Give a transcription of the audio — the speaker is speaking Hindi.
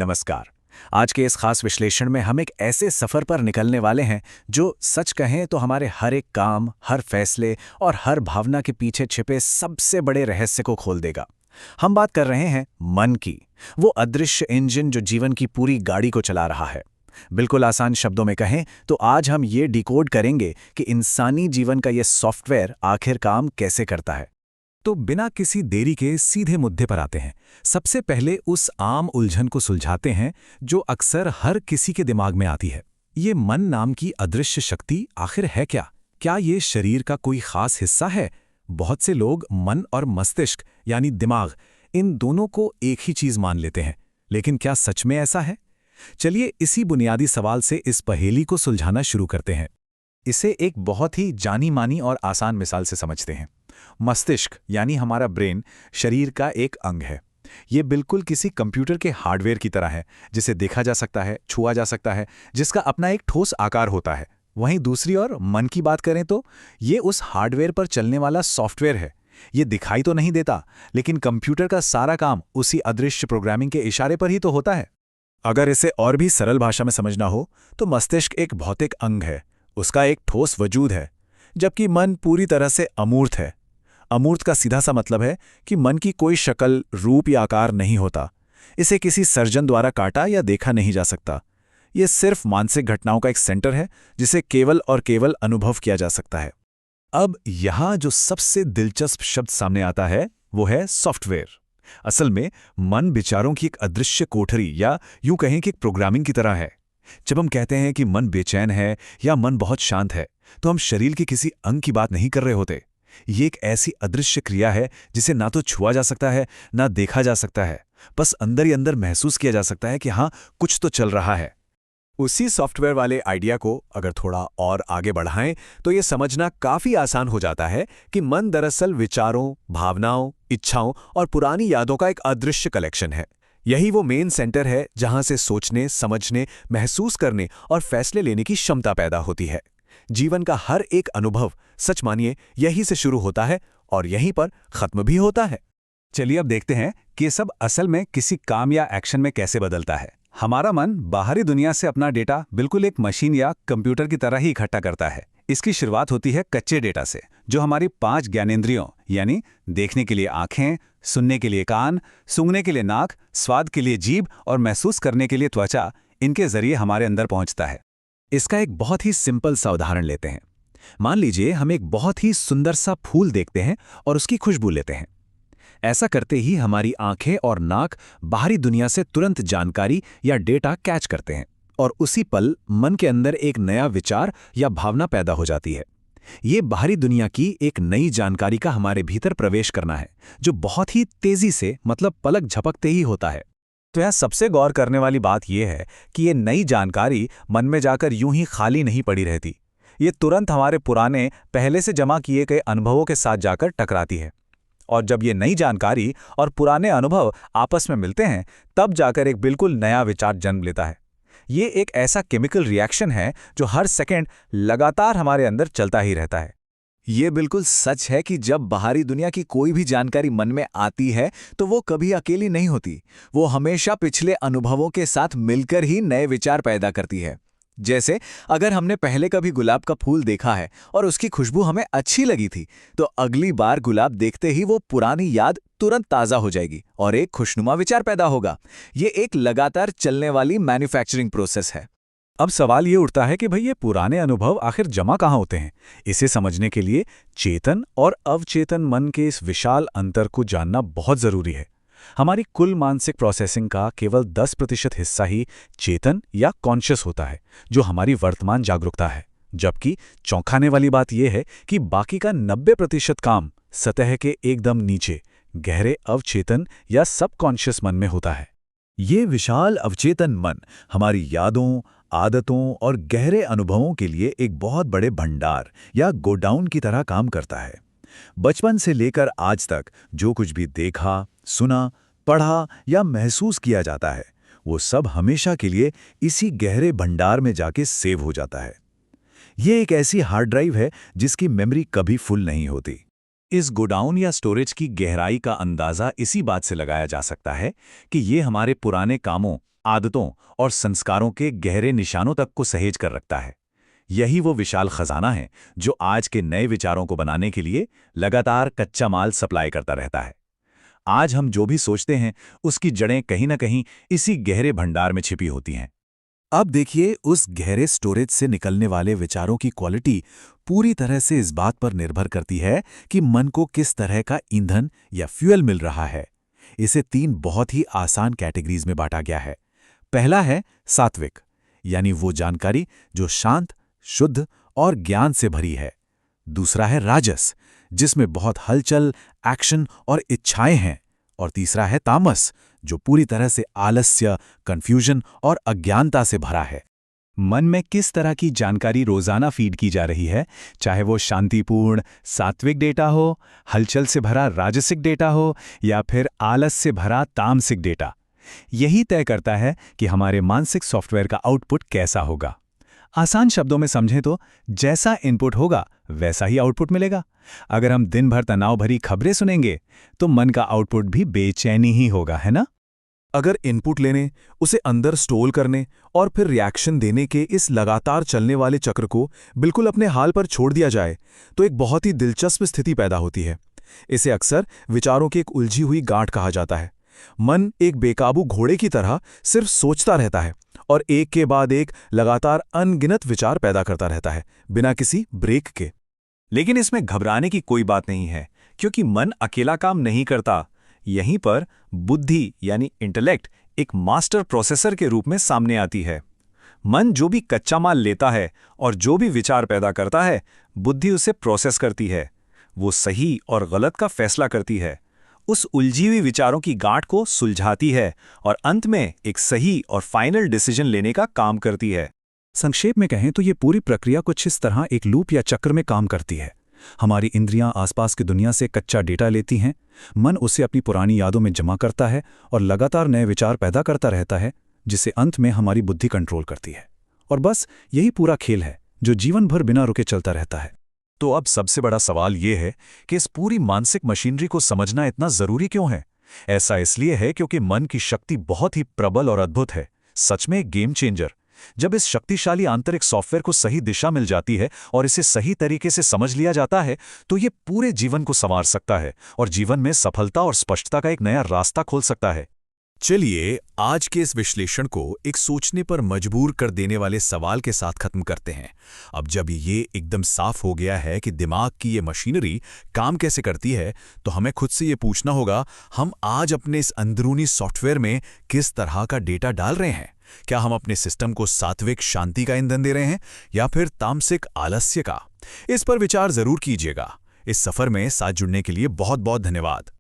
नमस्कार। आज के इस खास विश्लेषण में हम एक ऐसे सफर पर निकलने वाले हैं जो सच कहें तो हमारे हर एक काम, हर फैसले और हर भावना के पीछे छिपे सबसे बड़े रहस्य को खोल देगा। हम बात कर रहे हैं मन की, वो अदृश्य इंजन जो जीवन की पूरी गाड़ी को चला रहा है। बिल्कुल आसान शब्दों में कहें तो आज हम ये डिकोड करेंगे कि इंसानी जीवन का ये सॉफ्टवेयर आखिर काम कैसे करता है। तो बिना किसी देरी के सीधे मुद्दे पर आते हैं। सबसे पहले उस आम उलझन को सुलझाते हैं जो अक्सर हर किसी के दिमाग में आती है। ये मन नाम की अदृश्य शक्ति आखिर है क्या? क्या ये शरीर का कोई खास हिस्सा है? बहुत से लोग मन और मस्तिष्क यानी दिमाग, इन दोनों को एक ही चीज मान लेते हैं, लेकिन क्या सच में ऐसा है? चलिए इसी बुनियादी सवाल से इस पहेली को सुलझाना शुरू करते हैं। इसे एक बहुत ही जानी मानी और आसान मिसाल से समझते हैं। मस्तिष्क यानी हमारा ब्रेन शरीर का एक अंग है। ये बिल्कुल किसी कंप्यूटर के हार्डवेयर की तरह है, जिसे देखा जा सकता है, छुआ जा सकता है, जिसका अपना एक ठोस आकार होता है। वहीं दूसरी ओर मन की बात करें तो ये उस हार्डवेयर पर चलने वाला सॉफ्टवेयर है। ये दिखाई तो नहीं देता, लेकिन कंप्यूटर का सारा काम उसी अदृश्य प्रोग्रामिंग के इशारे पर ही तो होता है। अगर इसे और भी सरल भाषा में समझना हो तो मस्तिष्क एक भौतिक अंग है, उसका एक ठोस वजूद है, जबकि मन पूरी तरह से अमूर्त है। अमूर्त का सीधा सा मतलब है कि मन की कोई शक्ल, रूप या आकार नहीं होता। इसे किसी सर्जन द्वारा काटा या देखा नहीं जा सकता। यह सिर्फ मानसिक घटनाओं का एक सेंटर है जिसे केवल और केवल अनुभव किया जा सकता है। अब यहां जो सबसे दिलचस्प शब्द सामने आता है वो है सॉफ्टवेयर। असल में मन विचारों की एक अदृश्य कोठरी या यूं कहें कि एक प्रोग्रामिंग की तरह है। जब हम कहते हैं कि मन बेचैन है या मन बहुत शांत है, तो हम शरीर के किसी अंग की बात नहीं कर रहे होते। ये एक ऐसी अदृश्य क्रिया है जिसे ना तो छुआ जा सकता है, ना देखा जा सकता है। बस अंदर ही अंदर महसूस किया जा सकता है कि हाँ, कुछ तो चल रहा है। उसी सॉफ्टवेयर वाले आइडिया को अगर थोड़ा और आगे बढ़ाएं तो ये समझना काफी आसान हो जाता है कि मन दरअसल विचारों, भावनाओं, इच्छाओं और पुरानी यादों का एक अदृश्य कलेक्शन है। यही वो मेन सेंटर है जहां से सोचने, समझने, महसूस करने और फैसले लेने की क्षमता पैदा होती है। जीवन का हर एक अनुभव, सच मानिए, यहीं से शुरू होता है और यहीं पर खत्म भी होता है। चलिए अब देखते हैं कि ये सब असल में किसी काम या एक्शन में कैसे बदलता है। हमारा मन बाहरी दुनिया से अपना डेटा बिल्कुल एक मशीन या कंप्यूटर की तरह ही इकट्ठा करता है। इसकी शुरुआत होती है कच्चे डेटा से, जो हमारी 5 ज्ञानेंद्रियों यानी देखने के लिए आंखें, सुनने के लिए कान, सूंघने के लिए नाक, स्वाद के लिए जीभ और महसूस करने के लिए त्वचा, इनके जरिए हमारे अंदर पहुंचता है। इसका एक बहुत ही सिंपल सा उदाहरण लेते हैं। मान लीजिए हम एक बहुत ही सुंदर सा फूल देखते हैं और उसकी खुशबू लेते हैं। ऐसा करते ही हमारी आंखें और नाक बाहरी दुनिया से तुरंत जानकारी या डेटा कैच करते हैं और उसी पल मन के अंदर एक नया विचार या भावना पैदा हो जाती है। ये बाहरी दुनिया की एक नई जानकारी का हमारे भीतर प्रवेश करना है, जो बहुत ही तेजी से, मतलब पलक झपकते ही होता है। तो यहाँ सबसे गौर करने वाली बात यह है कि ये नई जानकारी मन में जाकर यूं ही खाली नहीं पड़ी रहती। ये तुरंत हमारे पुराने, पहले से जमा किए गए अनुभवों के साथ जाकर टकराती है। और जब ये नई जानकारी और पुराने अनुभव आपस में मिलते हैं, तब जाकर एक बिल्कुल नया विचार जन्म लेता है। ये एक ऐसा केमिकल रिएक्शन है जो हर सेकंड लगातार हमारे अंदर चलता ही रहता है। ये बिल्कुल सच है कि जब बाहरी दुनिया की कोई भी जानकारी मन में आती है तो वो कभी अकेली नहीं होती। वो हमेशा पिछले अनुभवों के साथ मिलकर ही नए विचार पैदा करती है। जैसे अगर हमने पहले कभी गुलाब का फूल देखा है और उसकी खुशबू हमें अच्छी लगी थी, तो अगली बार गुलाब देखते ही वो पुरानी याद तुरंत ताज़ा हो जाएगी और एक खुशनुमा विचार पैदा होगा। ये एक लगातार चलने वाली मैन्युफैक्चरिंग प्रोसेस है। अब सवाल ये उठता है कि भाई ये पुराने अनुभव आखिर जमा कहाँ होते हैं? इसे समझने के लिए चेतन और अवचेतन मन के इस विशाल अंतर को जानना बहुत जरूरी है। हमारी कुल मानसिक प्रोसेसिंग का केवल 10% हिस्सा ही चेतन या कॉन्शियस होता है, जो हमारी वर्तमान जागरूकता है। जबकि चौंकाने वाली बात यह है कि बाकी का 90% काम सतह के एकदम नीचे, गहरे अवचेतन या सबकॉन्शियस मन में होता है। ये विशाल अवचेतन मन हमारी यादों, आदतों और गहरे अनुभवों के लिए एक बहुत बड़े भंडार या गोडाउन की तरह काम करता है। बचपन से लेकर आज तक जो कुछ भी देखा, सुना, पढ़ा या महसूस किया जाता है, वो सब हमेशा के लिए इसी गहरे भंडार में जाके सेव हो जाता है। ये एक ऐसी हार्ड ड्राइव है जिसकी मेमोरी कभी फुल नहीं होती। इस गोडाउन या स्टोरेज की गहराई का अंदाजा इसी बात से लगाया जा सकता है कि ये हमारे पुराने कामों, आदतों और संस्कारों के गहरे निशानों तक को सहेज कर रखता है। यही वो विशाल खजाना है जो आज के नए विचारों को बनाने के लिए लगातार कच्चा माल सप्लाई करता रहता है। आज हम जो भी सोचते हैं उसकी जड़ें कहीं न कहीं इसी गहरे भंडार में छिपी होती हैं। अब देखिए, उस गहरे स्टोरेज से निकलने वाले विचारों की क्वालिटी पूरी तरह से इस बात पर निर्भर करती है कि मन को किस तरह का ईंधन या फ्यूल मिल रहा है। इसे 3 बहुत ही आसान कैटेगरीज में बांटा गया है। पहला है सात्विक, यानी वो जानकारी जो शांत, शुद्ध और ज्ञान से भरी है। दूसरा है राजस, जिसमें बहुत हलचल, एक्शन और इच्छाएं हैं। और तीसरा है तामस, जो पूरी तरह से आलस्य, कंफ्यूजन और अज्ञानता से भरा है। मन में किस तरह की जानकारी रोजाना फीड की जा रही है, चाहे वो शांतिपूर्ण सात्विक डेटा हो, हलचल से भरा राजसिक डेटा हो या फिर आलस से भरा तामसिक डेटा, यही तय करता है कि हमारे मानसिक सॉफ्टवेयर का आउटपुट कैसा होगा। आसान शब्दों में समझें तो जैसा इनपुट होगा वैसा ही आउटपुट मिलेगा। अगर हम दिन भर तनाव भरी खबरें सुनेंगे तो मन का आउटपुट भी बेचैनी ही होगा, है ना? अगर इनपुट लेने, उसे अंदर स्टोर करने और फिर रिएक्शन देने के इस लगातार चलने वाले चक्र को बिल्कुल अपने हाल पर छोड़ दिया जाए तो एक बहुत ही दिलचस्प स्थिति पैदा होती है। इसे अक्सर विचारों की एक उलझी हुई गांठ कहा जाता है। मन एक बेकाबू घोड़े की तरह सिर्फ सोचता रहता है और एक के बाद एक लगातार अनगिनत विचार पैदा करता रहता है, बिना किसी ब्रेक के। लेकिन इसमें घबराने की कोई बात नहीं है, क्योंकि मन अकेला काम नहीं करता। यहीं पर बुद्धि यानी इंटेलेक्ट एक मास्टर प्रोसेसर के रूप में सामने आती है। मन जो भी कच्चा माल लेता है और जो भी विचार पैदा करता है, बुद्धि उसे प्रोसेस करती है। वो सही और गलत का फैसला करती है, उस उलझी हुई विचारों की गांठ को सुलझाती है और अंत में एक सही और फाइनल डिसीजन लेने का काम करती है। संक्षेप में कहें तो ये पूरी प्रक्रिया कुछ इस तरह एक लूप या चक्र में काम करती है। हमारी इंद्रियां आसपास की दुनिया से कच्चा डेटा लेती हैं, मन उसे अपनी पुरानी यादों में जमा करता है और लगातार नए विचार पैदा करता रहता है, जिसे अंत में हमारी बुद्धि कंट्रोल करती है। और बस यही पूरा खेल है जो जीवन भर बिना रुके चलता रहता है। तो अब सबसे बड़ा सवाल ये है कि इस पूरी मानसिक मशीनरी को समझना इतना जरूरी क्यों है? ऐसा इसलिए है क्योंकि मन की शक्ति बहुत ही प्रबल और अद्भुत है, सच में एक गेम चेंजर। जब इस शक्तिशाली आंतरिक सॉफ्टवेयर को सही दिशा मिल जाती है और इसे सही तरीके से समझ लिया जाता है तो ये पूरे जीवन को संवार सकता है और जीवन में सफलता और स्पष्टता का एक नया रास्ता खोल सकता है। चलिए आज के इस विश्लेषण को एक सोचने पर मजबूर कर देने वाले सवाल के साथ खत्म करते हैं। अब जब ये एकदम साफ हो गया है कि दिमाग की ये मशीनरी काम कैसे करती है, तो हमें खुद से ये पूछना होगा, हम आज अपने इस अंदरूनी सॉफ्टवेयर में किस तरह का डेटा डाल रहे हैं? क्या हम अपने सिस्टम को सात्विक शांति का ईंधन दे रहे हैं या फिर तामसिक आलस्य का? इस पर विचार जरूर कीजिएगा। इस सफर में साथ जुड़ने के लिए बहुत बहुत धन्यवाद।